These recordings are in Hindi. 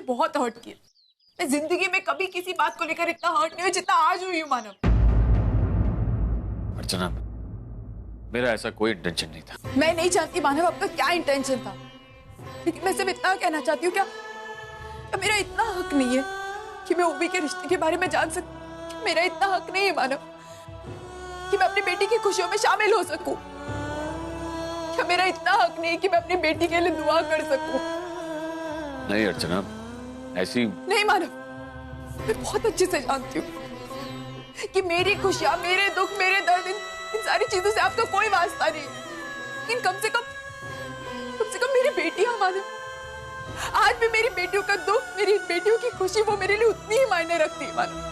बहुत हर्ट किया। मैं जिंदगी में कभी किसी बात को लेकर इतना हर्ट नहीं हुई जितना आज हुई हूँ मानव। अर्चना, मेरा ऐसा कोई इंटेंशन नहीं था। मैं नहीं जानती मानव आपका क्या इंटेंशन था, लेकिन मैं सिर्फ इतना कहना चाहती हूँ, क्या मेरा इतना हक नहीं है कि मैं ओवी के रिश्ते के बारे में जान सकूं? मेरा इतना हक नहीं है मानव कि मैं अपनी बेटी की खुशियों में शामिल हो सकूं? क्या मेरा इतना हक नहीं है कि मैं अपनी बेटी के लिए दुआ कर सकूं? नहीं अर्चना, ऐसी नहीं मानव, मैं बहुत अच्छे से जानती हूँ कि मेरी खुशियां, मेरे दुख, मेरे दर्द, इन सारी चीजों से आपका कोई वास्ता नहीं, लेकिन कम से कम मेरी बेटियां मानव, आज भी मेरी बेटियों का दुख, मेरी बेटियों की खुशी, वो मेरे लिए उतनी ही मायने रखती है मानव।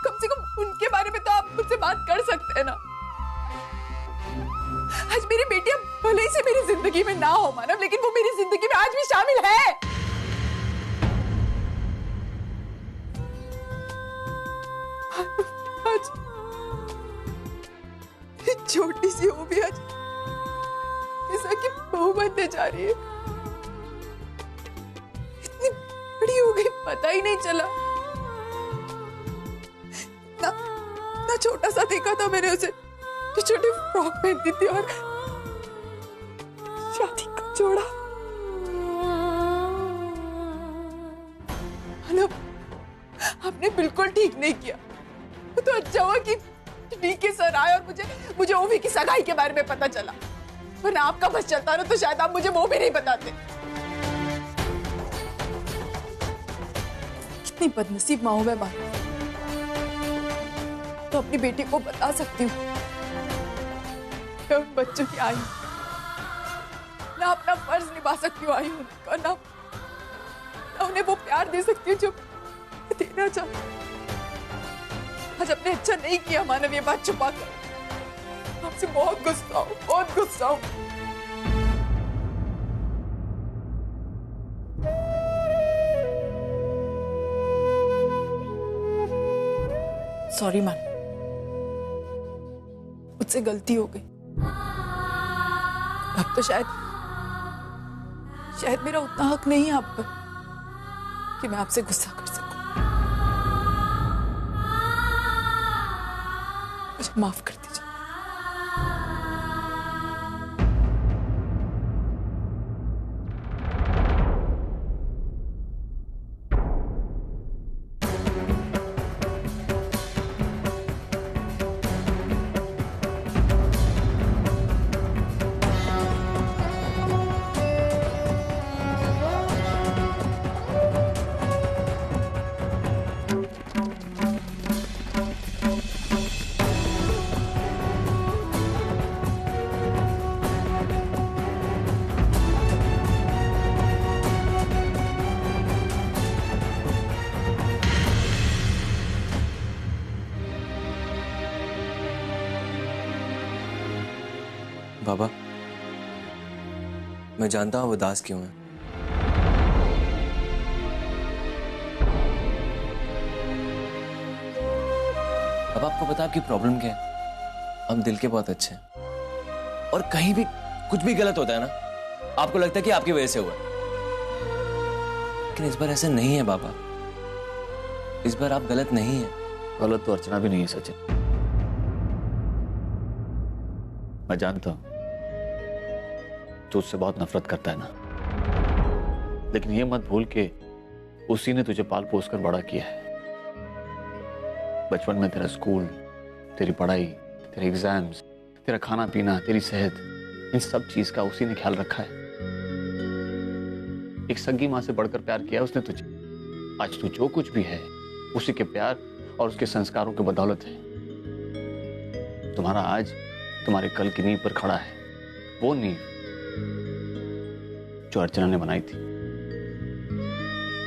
कम से कम उनके बारे में तो आप मुझसे बात कर सकते हैं ना। आज मेरी बेटियां भले ही से मेरी जिंदगी में ना हो मानव, लेकिन वो मेरी जिंदगी में आज भी शामिल है। आज छोटी सी वो भी आज ऐसा कि बहू बनने जा रही है। इतनी बड़ी हो गई, पता ही नहीं चला। ना छोटा सा देखा था मैंने उसे, जो छोटी फ्रॉक पहनती थी और शादी का जोड़ा। आपने बिल्कुल ठीक नहीं किया। तो अच्छा हुआ कि डीके सर आए और मुझे ओवी की सगाई के बारे में पता चला, वरना आपका बस चलता ना तो शायद आप मुझे वो भी नहीं बताते। कितनी बदनसीब माँ हूं मैं बात, तो अपनी बेटी को बता सकती हूँ मैं उन बच्चों की आई ना अपना फर्ज निभा सकती हूँ आई हूँ, ना उन्हें वो प्यार दे सकती हूँ जो देना चाहती हूँ। आज अपने अच्छा नहीं किया मानव, ये बात छुपा कर। आपसे बहुत गुस्सा हूँ, बहुत गुस्सा हूँ। सॉरी मान, मुझसे गलती हो गई। अब तो शायद मेरा उतना हक नहीं है आप पर कि मैं आपसे गुस्सा कर सकूं। मुझे माफ कर दीजिए। बाबा, मैं जानता हूं उदास क्यों है। अब आपको पता आपकी प्रॉब्लम क्या है। हम दिल के बहुत अच्छे हैं और कहीं भी कुछ भी गलत होता है ना, आपको लगता है कि आपकी वजह से हुआ, लेकिन इस बार ऐसा नहीं है बाबा। इस बार आप गलत नहीं है। गलत तो अर्चना भी नहीं है सचिन, मैं जानता हूं तू उससे बहुत नफरत करता है ना, लेकिन ये मत भूल के उसी ने तुझे पाल पोस कर बड़ा किया है। बचपन में तेरा स्कूल, तेरी पढ़ाई, तेरे एग्जाम्स, तेरा खाना पीना, तेरी सेहत, इन सब चीज का उसी ने ख्याल रखा है। एक सगी माँ से बढ़कर प्यार किया उसने तुझे। आज तू जो कुछ भी है उसी के प्यार और उसके संस्कारों की बदौलत है। तुम्हारा आज तुम्हारे कल की नींव पर खड़ा है, वो नींव जो अर्चना ने बनाई थी,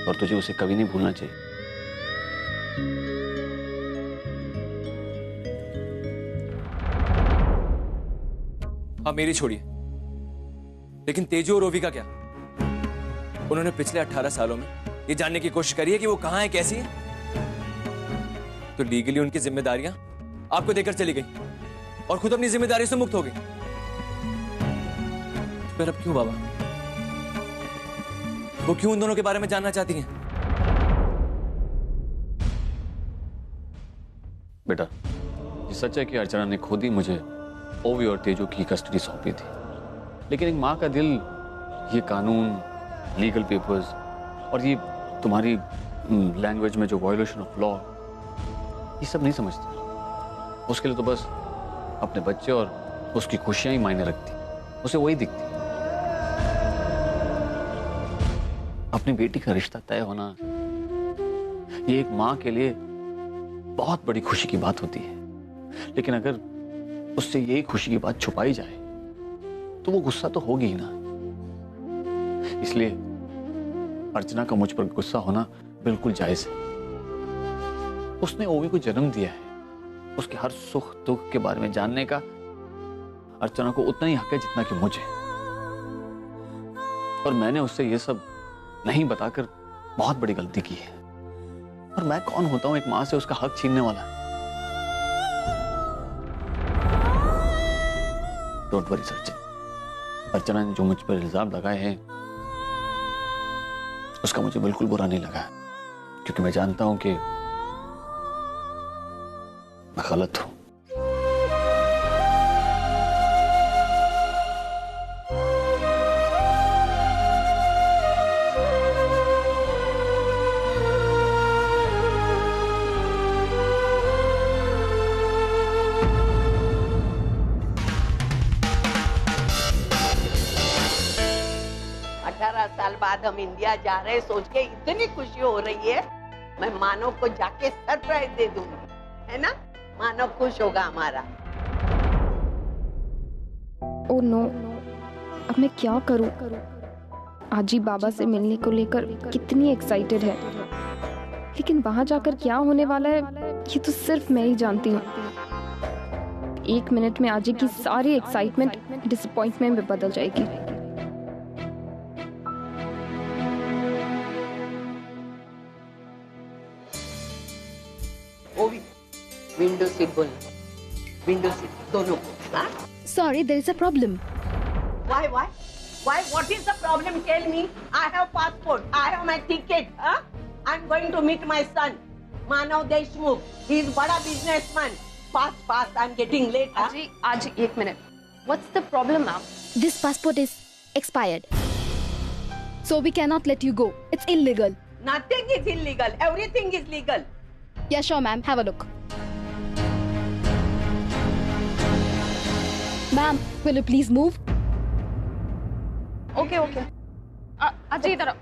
और तुझे उसे कभी नहीं भूलना चाहिए। हाँ, मेरी छोड़िए, लेकिन तेजू और ओवी का क्या? उन्होंने पिछले 18 सालों में ये जानने की कोशिश करी है कि वो कहां है, कैसी है, तो लीगली उनकी जिम्मेदारियां आपको देकर चली गई और खुद अपनी जिम्मेदारी से मुक्त हो गई। फिर अब क्यों बाबा? वो क्यों उन दोनों के बारे में जानना चाहती हैं? बेटा, ये सच है कि अर्चना ने खुद ही मुझे ओवी और तेजो की कस्टडी सौंपी थी, लेकिन एक माँ का दिल ये कानून, लीगल पेपर्स और ये तुम्हारी लैंग्वेज में जो वायोलेशन ऑफ लॉ, ये सब नहीं समझती। उसके लिए तो बस अपने बच्चे और उसकी खुशियां ही मायने रखती, उसे वही दिखती। अपनी बेटी का रिश्ता तय होना ये एक माँ के लिए बहुत बड़ी खुशी की बात होती है, लेकिन अगर उससे यही खुशी की बात छुपाई जाए तो वो गुस्सा तो होगी ही ना। इसलिए अर्चना का मुझ पर गुस्सा होना बिल्कुल जायज है। उसने ओवी को जन्म दिया है, उसके हर सुख दुख के बारे में जानने का अर्चना को उतना ही हक है जितना कि मुझे। और मैंने उससे ये सब नहीं बताकर बहुत बड़ी गलती की है। और मैं कौन होता हूं एक मां से उसका हक छीनने वाला? डोंट वरी सचिन, अर्चना ने जो मुझ पर इल्जाम लगाए हैं उसका मुझे बिल्कुल बुरा नहीं लगा, क्योंकि मैं जानता हूं कि मैं गलत हूं। साल बाद हम इंडिया जा रहे हैं, सोच के इतनी खुशी हो रही है। मैं मानव को जाके सरप्राइज दे दूंगी, है ना? मानव खुश होगा हमारा। ओह नो, अब मैं क्या करूं? आजी बाबा से मिलने को लेकर कितनी एक्साइटेड है, लेकिन वहां जाकर क्या होने वाला है ये तो सिर्फ मैं ही जानती हूँ। 1 मिनट में आजी की सारी एक्साइटमेंट डिसअपॉइंटमेंट में बदल जाएगी। विंडो सीट बोलना, विंडो सीट दोनों को। Sorry, there is a problem. Why? What is the problem? Tell me. I have passport. I have my ticket. I'm going to meet my son, Manav Deshmukh. He is bada businessman. Fast. I'm getting late. आज 1 minute. What's the problem, ma'am? This passport is expired, so we cannot let you go. It's illegal. Nothing is illegal. Everything is legal. Yeah, sure, ma'am. Have a look. Ma'am, will you please move? Okay. अजी इधर आओ।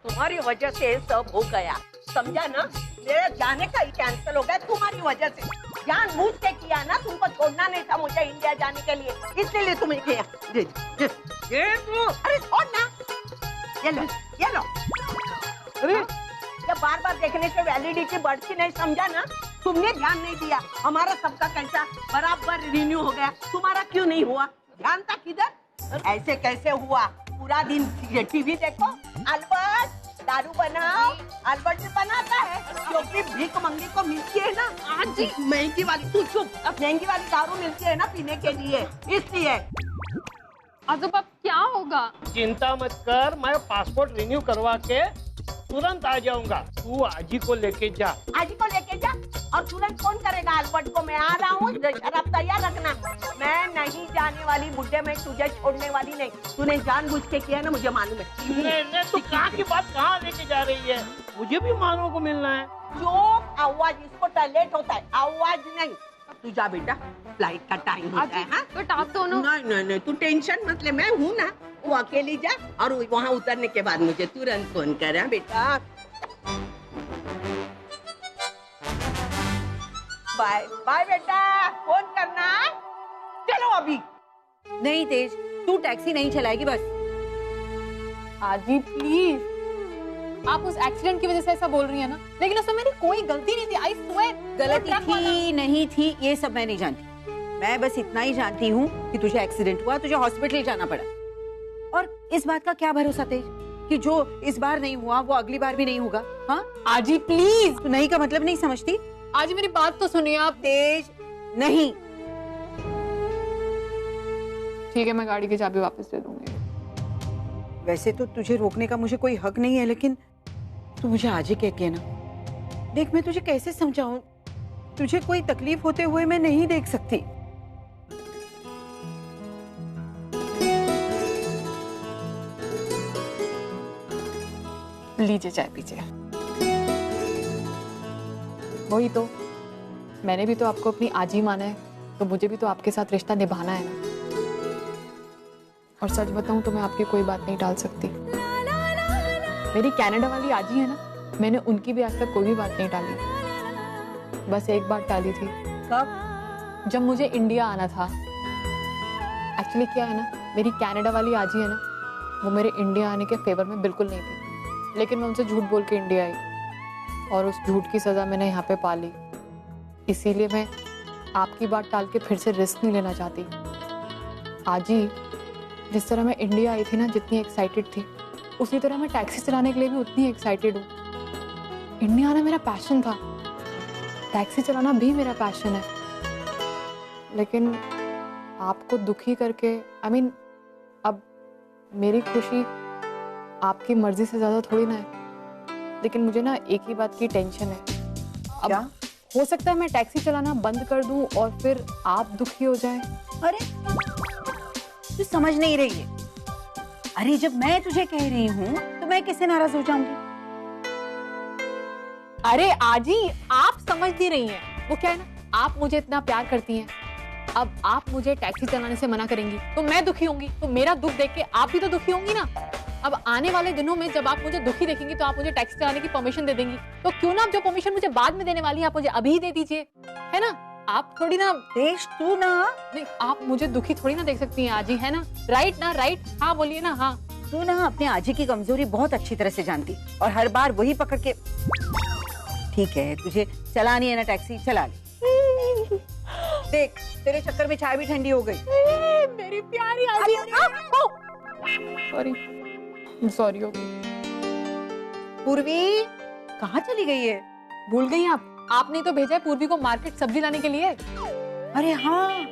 तुम्हारी वजह से सब हो गया, समझा ना? मेरे जाने का ही कैंसिल हो गया तुम्हारी वजह से। जानबूझ के किया ना, तुमको छोड़ना नहीं था मुझे इंडिया जाने के लिए, इसलिए तुम्हें किया। अरे छोड़ ना, ये लो। अरे जब बार देखने से वैलिडिटी बढ़ती नहीं, समझा ना? तुमने ध्यान नहीं दिया, हमारा सबका कैसा बराबर रिन्यू हो गया, तुम्हारा क्यों नहीं हुआ? ध्यान था किधर? ऐसे कैसे हुआ? पूरा दिन टीवी देखो, अल्बर्ट दारू बनाओ, अल्बर्ट भी बनाता है, क्योंकि भीख मंगी को मिलती है ना आजी महंगी वाली, तू चुप, महंगी वाली दारू मिलती है ना पीने के लिए, इसलिए। आजूबा क्या होगा? चिंता मत कर, मैं पासपोर्ट रिन्यू करवा के तुरंत आ जाऊंगा। तू आजी को लेके जा। आजी को लेके जा, और तुरंत फोन करेगा अल्बर्ट को, मैं आ रहा हूँ, शराब तैयार रखना। मैं नहीं जाने वाली बुड्ढे, मैं तुझे छोड़ने वाली नहीं। तूने जानबूझ के किया ना, मुझे मालूम है। नहीं, तू कहाँ की बात कहाँ लेके जा रही है? मुझे भी मानव को मिलना है। जो आवाज, इसको टॉयलेट होता है, आवाज नहीं। तू जा बेटा, फ्लाइट का टाइम होता है। हाँ? तो आप दोनों। नहीं, तू टेंशन मत ले, मैं हूँ ना। वो अकेली जा, और वहाँ उतरने के बाद मुझे तुरंत फोन कर। हाँ बेटा, बाय बेटा, फोन करना। चलो अभी। नहीं तेज, तू टैक्सी नहीं चलाएगी बस। आजी प्लीज, आप उस एक्सीडेंट की वजह से ऐसा बोल रही है ना, लेकिन उसमें मेरी कोई गलती नहीं थी। आई स्वेयर, गलती थी नहीं थी ये सब मैं नहीं जानती। मैं बस इतना ही जानती हूँ कि तुझे एक्सीडेंट हुआ, तुझे हॉस्पिटल जाना पड़ा। और इस बात का क्या भरोसा तेज कि जो इस बार नहीं हुआ वो अगली बार भी नहीं होगा? हाँ आजी प्लीज। तू नहीं का मतलब नहीं समझती? आजी मेरी बात तो सुनिए आप। तेज नहीं, ठीक है, मैं गाड़ी की चाबी वापस दे दूंगी। वैसे तो तुझे रोकने का मुझे कोई हक नहीं है, लेकिन तू मुझे आज ही कह के ना, देख मैं तुझे कैसे समझाऊं, तुझे कोई तकलीफ होते हुए मैं नहीं देख सकती। लीजिए चाय पीजिए। वही तो, मैंने भी तो आपको अपनी आजी माना है, तो मुझे भी तो आपके साथ रिश्ता निभाना है ना। और सच बताऊं तो मैं आपकी कोई बात नहीं टाल सकती। मेरी कनाडा वाली आजी है ना, मैंने उनकी भी आज तक कोई भी बात नहीं टाली। बस एक बात टाली थी। कब? जब मुझे इंडिया आना था। एक्चुअली क्या है ना, मेरी कनाडा वाली आजी है ना, वो मेरे इंडिया आने के फेवर में बिल्कुल नहीं थी, लेकिन मैं उनसे झूठ बोल के इंडिया आई और उस झूठ की सजा मैंने यहाँ पे पा ली। इसीलिए मैं आपकी बात टाल के फिर से रिस्क नहीं लेना चाहती। आजी, जिस तरह मैं इंडिया आई थी ना, जितनी एक्साइटेड थी, उसी तरह मैं टैक्सी चलाने के लिए भी उतनी एक्साइटेड हूँ। इंडिया आना मेरा पैशन था, टैक्सी चलाना भी मेरा पैशन है, लेकिन आपको दुखी करके अब मेरी खुशी आपकी मर्जी से ज्यादा थोड़ी ना है। लेकिन मुझे ना एक ही बात की टेंशन है। अब क्या? हो सकता है मैं टैक्सी चलाना बंद कर दूं और फिर आप दुखी हो जाएं। अरे तू समझ नहीं रही है। अरे जब मैं तुझे कह रही हूँ तो मैं किससे नाराज हो जाऊंगी? अरे आजी, आप समझ नहीं रही हैं। वो क्या है ना, आप मुझे इतना प्यार करती हैं, अब आप मुझे टैक्सी चलाने से मना करेंगी तो मैं दुखी होंगी, तो मेरा दुख देख के आप भी तो दुखी होंगी ना। अब आने वाले दिनों में जब आप मुझे दुखी देखेंगी तो आप मुझे टैक्सी चलाने की परमिशन दे देंगी, तो क्यों ना, आप जो परमिशन मुझे बाद में देने वाली है आप मुझे अभी दे दीजिए, है ना। आप थोड़ी ना देश तू ना, नहीं, आप मुझे दुखी थोड़ी ना देख सकती हैं आजी, है ना। राइट ना, राइट? हाँ बोलिए ना। हाँ, तू ना अपने आजी की कमजोरी बहुत अच्छी तरह से जानती और हर बार वही पकड़ के। ठीक है, तुझे चलानी है ना टैक्सी, चला ले। देख तेरे चक्कर में चाय भी ठंडी हो गई। मेरी प्यारी आजी। सॉरी हो गई। पूर्वी कहाँ चली गई है? भूल गई आप? आपने तो भेजा है पूर्वी को मार्केट सब्जी लाने के लिए। अरे हाँ,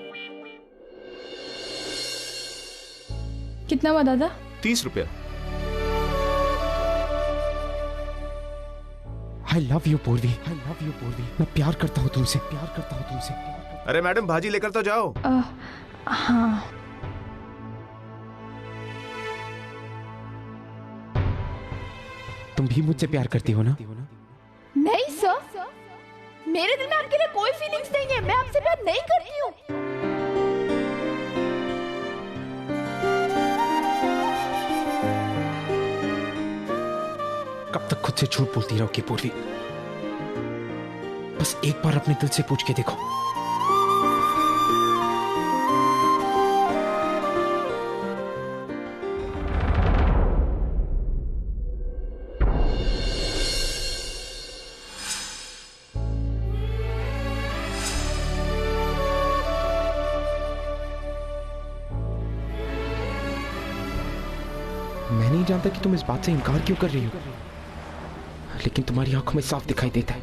कितना हुआ दादा? 30 रुपया। I love you पूर्वी, I love you पूर्वी। मैं प्यार करता हूँ तुमसे, प्यार करता हूँ तुमसे। अरे मैडम, भाजी लेकर तो जाओ। हाँ। तुम भी मुझसे प्यार करती हो ना? नहीं सर, मेरे दिल में आपके लिए कोई फीलिंग्स नहीं है, मैं आपसे प्यार नहीं करती हूँ। कब तक खुद से झूठ बोलती रहोगी पूर्वी? बस एक बार अपने दिल से पूछ के देखो। मैं नहीं जानता कि तुम इस बात से इनकार क्यों कर रही हो, लेकिन तुम्हारी आंखों में साफ दिखाई देता है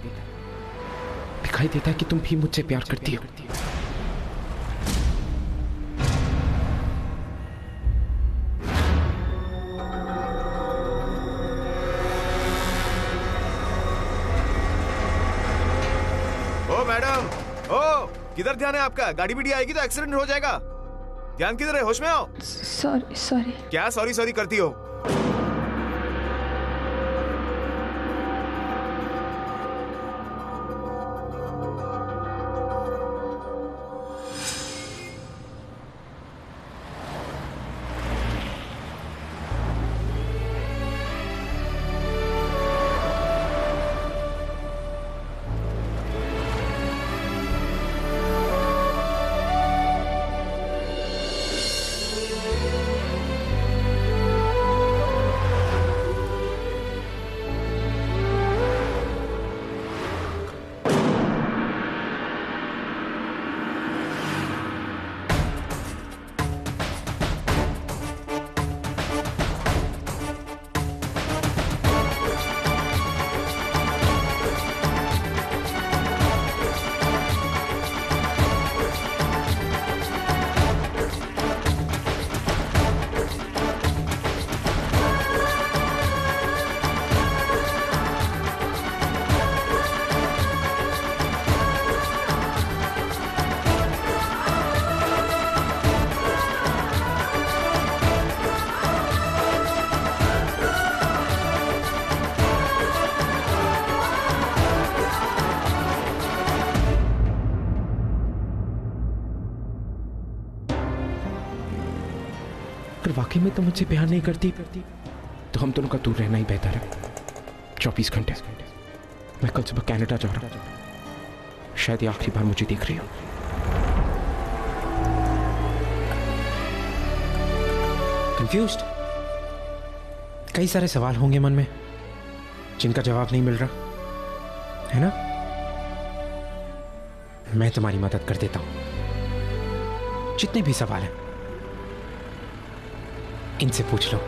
कि तुम भी मुझसे प्यार करती हो। ओ मैडम, ओ किधर ध्यान है आपका? गाड़ी बीड़ी आएगी तो एक्सीडेंट हो जाएगा। ध्यान किधर है? होश में आओ। सॉरी। क्या सॉरी करती हो? अगर वाकई में तुम मुझसे प्यार नहीं करती तो हम दोनों का दूर रहना ही बेहतर है। 24 घंटे। मैं कल सुबह कनाडा जा रहा हूं। शायद ये आखिरी बार मुझे देख रही हो। कंफ्यूज्ड? कई सारे सवाल होंगे मन में जिनका जवाब नहीं मिल रहा है ना। मैं तुम्हारी मदद कर देता हूं। जितने भी सवाल हैं इनसे पूछ लो।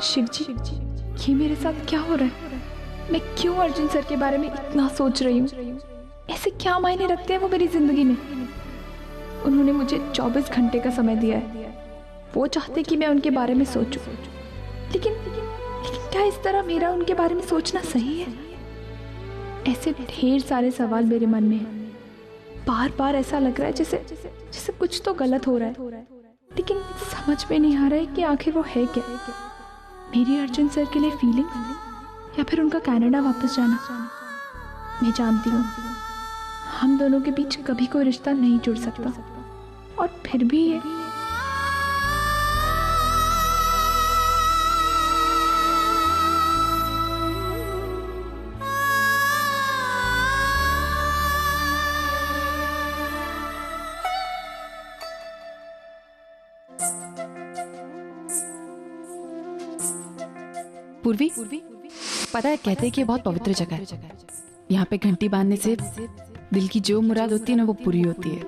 शिव जी, ये मेरे साथ क्या हो रहा है? मैं क्यों अर्जुन सर के बारे में इतना सोच रही हूँ? ऐसे क्या मायने रखते हैं वो मेरी जिंदगी में? उन्होंने मुझे 24 घंटे का समय दिया है। वो चाहते कि मैं उनके बारे में सोचूं, लेकिन क्या इस तरह मेरा उनके बारे में सोचना सही है? ऐसे ढेर सारे सवाल मेरे मन में हैं। बार बार ऐसा लग रहा है जैसे कुछ तो गलत हो रहा है, लेकिन समझ में नहीं आ रहा है कि आखिर वो है क्या। मेरी अर्जुन सर के लिए फीलिंग्स या फिर उनका कनाडा वापस जाना। मैं जानती हूँ हम दोनों के बीच कभी कोई रिश्ता नहीं जुड़ सकता, और फिर भी ये पूर्वी, पता है कहते हैं कि ये बहुत पवित्र जगह है। यहाँ पे घंटी बांधने से दिल की जो मुराद होती है ना वो पूरी होती है।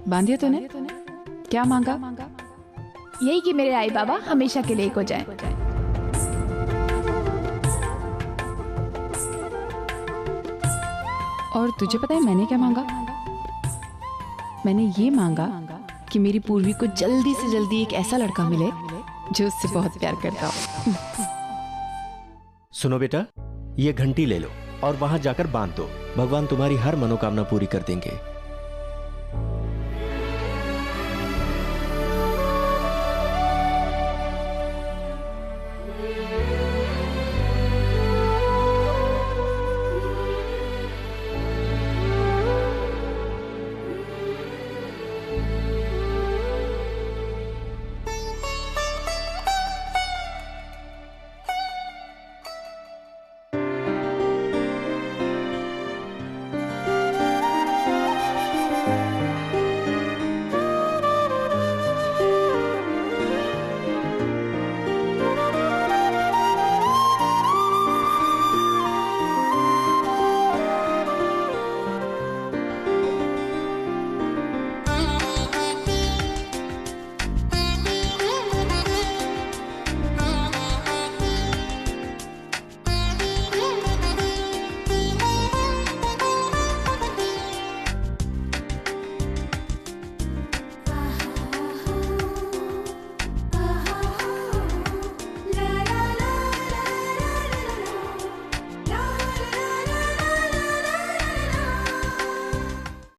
बांधिए तूने? क्या मांगा? यही कि मेरे आई बाबा हमेशा के लिए एक हो जाए। और तुझे पता है मैंने क्या मांगा? मैंने ये मांगा कि मेरी पूर्वी को जल्दी से जल्दी एक ऐसा लड़का मिले जो उससे बहुत प्यार करता हो। सुनो बेटा, ये घंटी ले लो और वहां जाकर बांध दो। भगवान तुम्हारी हर मनोकामना पूरी कर देंगे।